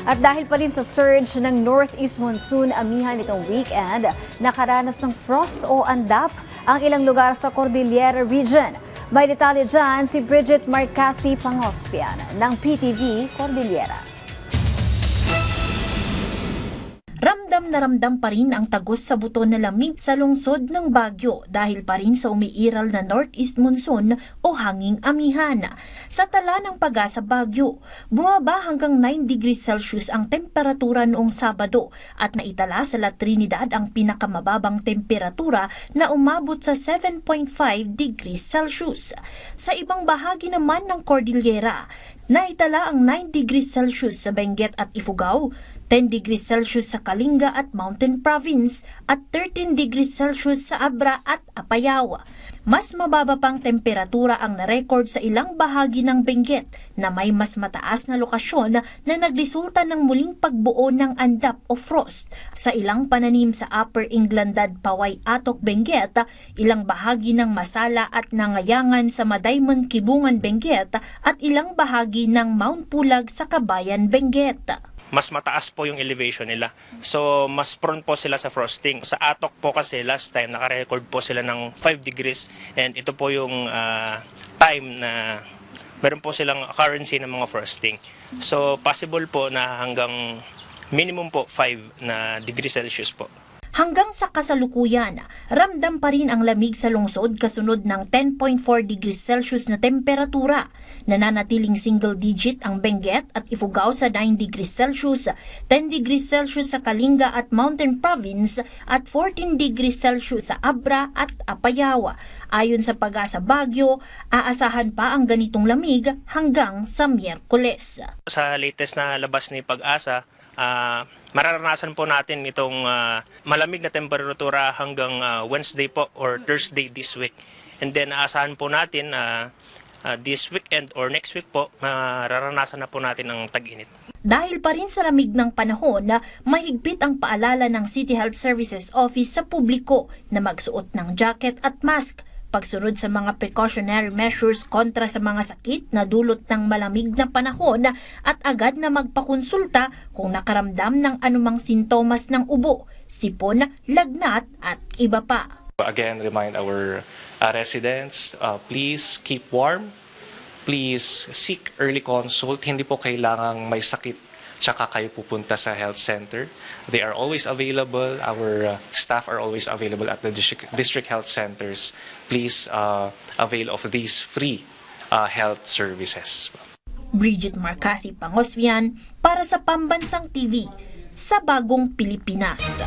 At dahil pa rin sa surge ng northeast monsoon amihan itong weekend, nakaranas ng frost o andap ang ilang lugar sa Cordillera Region. May detalye dyan si Bridget Marcasi Pangospian ng PTV Cordillera. Ramdam na ramdam pa rin ang tagos sa buto na lamig sa lungsod ng Baguio dahil pa rin sa umiiral na northeast monsoon o hanging amihan. Sa tala ng Pag-asa Baguio, bumaba hanggang 9 degrees Celsius ang temperatura noong Sabado at naitala sa La Trinidad ang pinakamababang temperatura na umabot sa 7.5 degrees Celsius. Sa ibang bahagi naman ng Cordillera, naitala ang 9 degrees Celsius sa Benguet at Ifugao, 10 degrees Celsius sa Kalinga at Mountain Province at 13 degrees Celsius sa Abra at Apayao. Mas mababa pang temperatura ang narecord sa ilang bahagi ng Benguet na may mas mataas na lokasyon na nagresulta ng muling pagbuo ng andap o frost. Sa ilang pananim sa Upper Inglandad, Paway, Atok, Benguet, ilang bahagi ng Masala at Nangayangan sa Madaymon, Kibungan, Benguet at ilang bahagi ng Mount Pulag sa Kabayan, Benguet. Mas mataas po yung elevation nila. So, mas prone po sila sa frosting. Sa Atok po kasi last time, nakarecord po sila ng 5 degrees and ito po yung time na meron po silang occurrence ng mga frosting. So, possible po na hanggang minimum po 5 na degrees Celsius po. Hanggang sa kasalukuyan, ramdam pa rin ang lamig sa lungsod kasunod ng 10.4 degrees Celsius na temperatura. Nananatiling single digit ang Benguet at Ifugao sa 9 degrees Celsius, 10 degrees Celsius sa Kalinga at Mountain Province at 14 degrees Celsius sa Abra at Apayao. Ayon sa Pag-asa Baguio, aasahan pa ang ganitong lamig hanggang sa Miyerkules. Sa latest na labas ni Pag-asa, mararanasan po natin itong malamig na temperatura hanggang Wednesday po or Thursday this week. And then aasahan po natin this weekend or next week po, mararanasan na po natin ang tag-init. Dahil pa rin sa lamig ng panahon, mahigpit ang paalala ng City Health Services Office sa publiko na magsuot ng jacket at mask, pagsunod sa mga precautionary measures kontra sa mga sakit na dulot ng malamig na panahon at agad na magpakonsulta kung nakaramdam ng anumang sintomas ng ubo, sipon, lagnat at iba pa. Again, remind our residents, please keep warm, please seek early consult. Hindi po kailangang may sakit tsaka kayo pupunta sa health center. They are always available. Our staff are always available at the district health centers. Please avail of these free health services. Bridget Marcasi Pangospian para sa Pambansang TV sa Bagong Pilipinas.